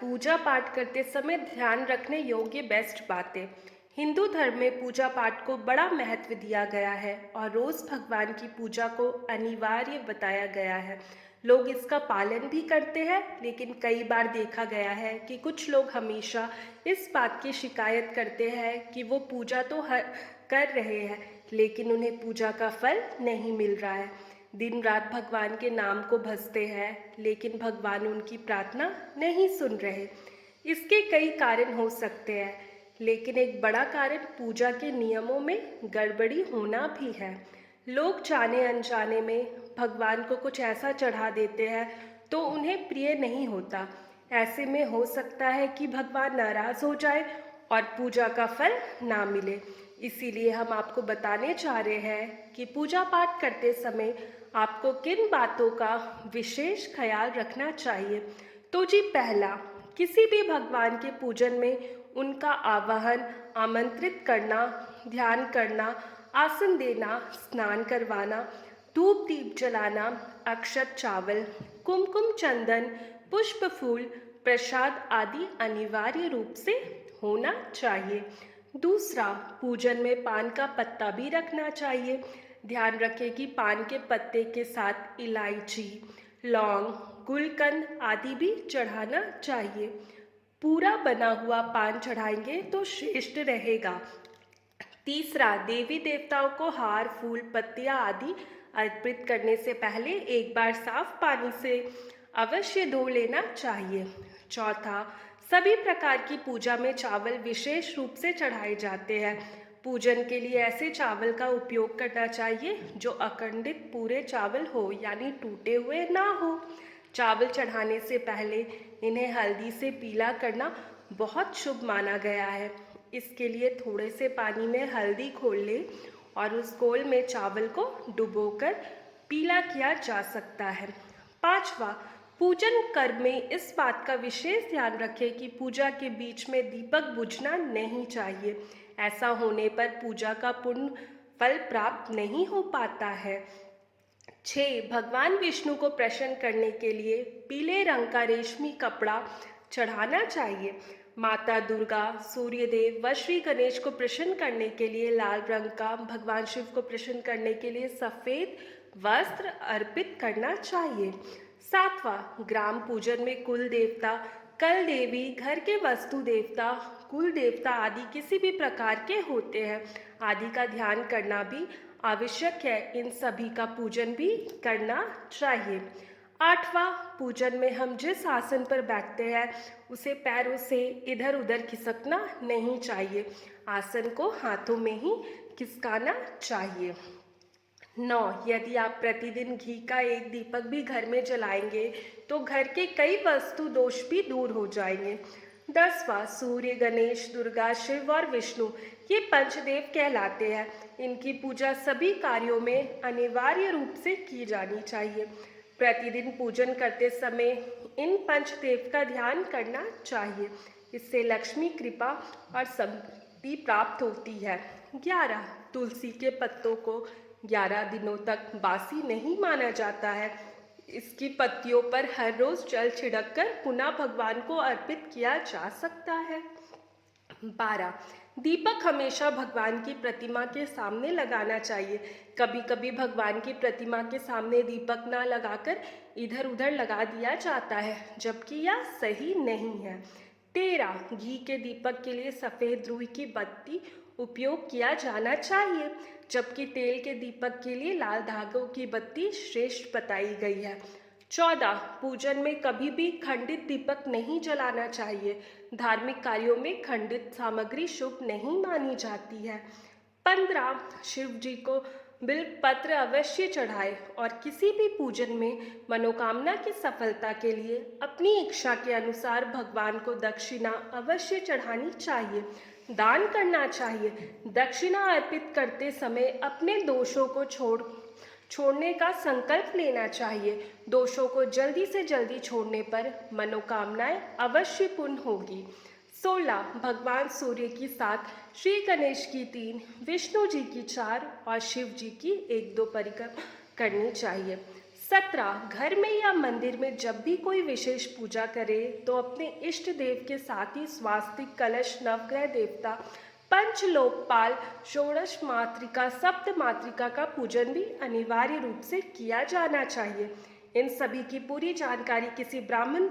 पूजा पाठ करते समय ध्यान रखने योग्य बेस्ट बातें। हिंदू धर्म में पूजा पाठ को बड़ा महत्व दिया गया है और रोज भगवान की पूजा को अनिवार्य बताया गया है। लोग इसका पालन भी करते हैं, लेकिन कई बार देखा गया है कि कुछ लोग हमेशा इस बात की शिकायत करते हैं कि वो पूजा तो कर रहे हैं, लेकिन उन्हें पूजा का फल नहीं मिल रहा है। दिन रात भगवान के नाम को भजते हैं, लेकिन भगवान उनकी प्रार्थना नहीं सुन रहे। इसके कई कारण हो सकते हैं, लेकिन एक बड़ा कारण पूजा के नियमों में गड़बड़ी होना भी है। लोग जाने अनजाने में भगवान को कुछ ऐसा चढ़ा देते हैं तो उन्हें प्रिय नहीं होता। ऐसे में हो सकता है कि भगवान नाराज हो जाए और पूजा का फल ना मिले। इसीलिए हम आपको बताने चाह रहे हैं कि पूजा पाठ करते समय आपको किन बातों का विशेष ख्याल रखना चाहिए। तो जी पहला, किसी भी भगवान के पूजन में उनका आवाहन, आमंत्रित करना, ध्यान करना, आसन देना, स्नान करवाना, धूप दीप जलाना, अक्षत चावल, कुमकुम चंदन, पुष्प फूल, प्रसाद आदि अनिवार्य रूप से होना चाहिए। दूसरा, पूजन में पान का पत्ता भी रखना चाहिए। ध्यान रखें कि पान के पत्ते के साथ इलायची, लौंग, गुलकंद आदि भी चढ़ाना चाहिए। पूरा बना हुआ पान चढ़ाएंगे तो श्रेष्ठ रहेगा। तीसरा, देवी देवताओं को हार, फूल, पत्तियां आदि अर्पित करने से पहले एक बार साफ पानी से अवश्य धो लेना चाहिए। चौथा, सभी प्रकार की पूजा में चावल विशेष रूप से चढ़ाए जाते हैं। पूजन के लिए ऐसे चावल का उपयोग करना चाहिए जो अखंडित पूरे चावल हो, यानी टूटे हुए ना हो। चावल चढ़ाने से पहले इन्हें हल्दी से पीला करना बहुत शुभ माना गया है। इसके लिए थोड़े से पानी में हल्दी घोल लें और उस घोल में चावल को डुबोकर पीला किया जा सकता है। पांचवा, पूजन कर्म में इस बात का विशेष ध्यान रखें कि पूजा के बीच में दीपक बुझना नहीं चाहिए। ऐसा होने पर पूजा का पूर्ण फल प्राप्त नहीं हो पाता है। 6, भगवान विष्णु को प्रसन्न करने के लिए पीले रंग का रेशमी कपड़ा चढ़ाना चाहिए। माता दुर्गा, सूर्यदेव व श्री गणेश को प्रसन्न करने के लिए लाल रंग का, भगवान शिव को प्रसन्न करने के लिए सफ़ेद वस्त्र अर्पित करना चाहिए। 7वां, ग्राम पूजन में कुल देवता, कल देवी, घर के वस्तु देवता, कुल देवता आदि किसी भी प्रकार के होते हैं आदि का ध्यान करना भी आवश्यक है। इन सभी का पूजन भी करना चाहिए। 8वां, पूजन में हम जिस आसन पर बैठते हैं उसे पैरों से इधर उधर खिसकना नहीं चाहिए। आसन को हाथों में ही खिसकाना चाहिए। 9, यदि आप प्रतिदिन घी का एक दीपक भी घर में जलाएंगे तो घर के कई वस्तु दोष भी दूर हो जाएंगे। 10वां, सूर्य, गणेश, दुर्गा, शिव और विष्णु ये पंचदेव कहलाते हैं। इनकी पूजा सभी कार्यों में अनिवार्य रूप से की जानी चाहिए। प्रतिदिन पूजन करते समय इन पंचदेव का ध्यान करना चाहिए। इससे लक्ष्मी कृपा और समृद्धि प्राप्त होती है। 11, तुलसी के पत्तों को 11 दिनों तक बासी नहीं माना जाता है। इसकी पत्तियों पर हर रोज जल छिड़ककर पुनः भगवान को अर्पित किया जा सकता है। 12, दीपक हमेशा भगवान की प्रतिमा के सामने लगाना चाहिए। कभी कभी भगवान की प्रतिमा के सामने दीपक ना लगाकर इधर उधर लगा दिया जाता है, जबकि यह सही नहीं है। 13, घी के दीपक के लिए सफ़ेद रुई की बत्ती उपयोग किया जाना चाहिए, जबकि तेल के दीपक के लिए लाल धागों की बत्ती श्रेष्ठ बताई गई है। 14, पूजन में कभी भी खंडित दीपक नहीं जलाना चाहिए। धार्मिक कार्यों में खंडित सामग्री शुभ नहीं मानी जाती है। 15, शिव जी को बिल्वपत्र अवश्य चढ़ाए और किसी भी पूजन में मनोकामना की सफलता के लिए अपनी इच्छा के अनुसार भगवान को दक्षिणा अवश्य चढ़ानी चाहिए, दान करना चाहिए। दक्षिणा अर्पित करते समय अपने दोषों को छोड़ने का संकल्प लेना चाहिए। दोषों को जल्दी से जल्दी छोड़ने पर मनोकामनाएं अवश्य पूर्ण होगी। 16, भगवान सूर्य की 7, श्री गणेश की 3, विष्णु जी की 4 और शिव जी की 1-2 परिक्रमा करनी चाहिए। 17 घर में या मंदिर में जब भी कोई विशेष पूजा करे तो अपने इष्ट देव के साथ ही स्वास्तिक, कलश, नवग्रह देवता, पंच लोकपाल, षोडश मातृका, सप्त मातृका का पूजन भी अनिवार्य रूप से किया जाना चाहिए। इन सभी की पूरी जानकारी किसी ब्राह्मण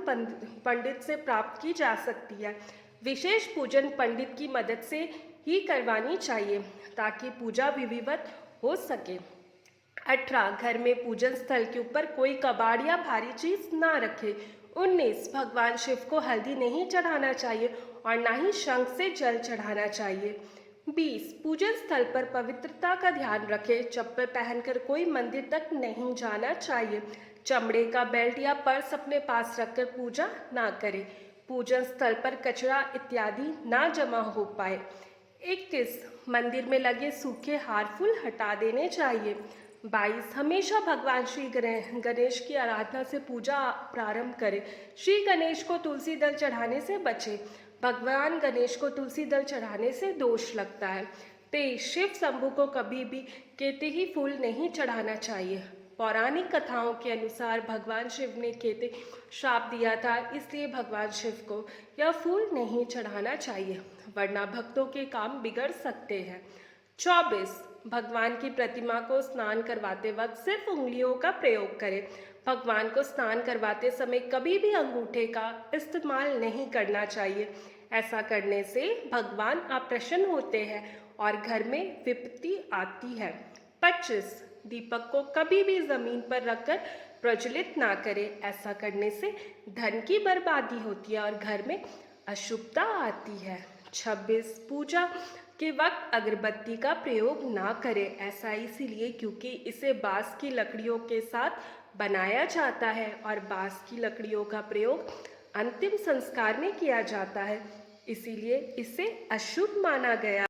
पंडित से प्राप्त की जा सकती है। विशेष पूजन पंडित की मदद से ही करवानी चाहिए ताकि पूजा विधिवत हो सके। 18 घर में पूजन स्थल के ऊपर कोई कबाड़ या भारी चीज ना रखे। 19 भगवान शिव को हल्दी नहीं चढ़ाना चाहिए और ना ही शंख से जल चढ़ाना चाहिए। 20 पूजन स्थल पर पवित्रता का ध्यान रखें। चप्पल पहनकर कोई मंदिर तक नहीं जाना चाहिए। चमड़े का बेल्ट या पर्स अपने पास रखकर पूजा ना करें। पूजन स्थल पर कचरा इत्यादि ना जमा हो पाए। 21 मंदिर में लगे सूखे हार फूल हटा देने चाहिए। 22 हमेशा भगवान श्री गणेश की आराधना से पूजा प्रारंभ करें। श्री गणेश को तुलसी दल चढ़ाने से बचें। भगवान गणेश को तुलसी दल चढ़ाने से दोष लगता है। 23 शिव शंभु को कभी भी केते ही फूल नहीं चढ़ाना चाहिए। पौराणिक कथाओं के अनुसार भगवान शिव ने केते श्राप दिया था, इसलिए भगवान शिव को यह फूल नहीं चढ़ाना चाहिए, वरना भक्तों के काम बिगड़ सकते हैं। 24 भगवान की प्रतिमा को स्नान करवाते वक्त सिर्फ उंगलियों का प्रयोग करें। भगवान को स्नान करवाते समय कभी भी अंगूठे का इस्तेमाल नहीं करना चाहिए। ऐसा करने से भगवान अप्रसन्न होते हैं और घर में विपत्ति आती है। 25 दीपक को कभी भी जमीन पर रखकर प्रज्वलित ना करें। ऐसा करने से धन की बर्बादी होती है और घर में अशुभता आती है। 26 पूजा के वक्त अगरबत्ती का प्रयोग ना करें। ऐसा इसीलिए क्योंकि इसे बांस की लकड़ियों के साथ बनाया जाता है और बांस की लकड़ियों का प्रयोग अंतिम संस्कार में किया जाता है, इसीलिए इसे अशुभ माना गया।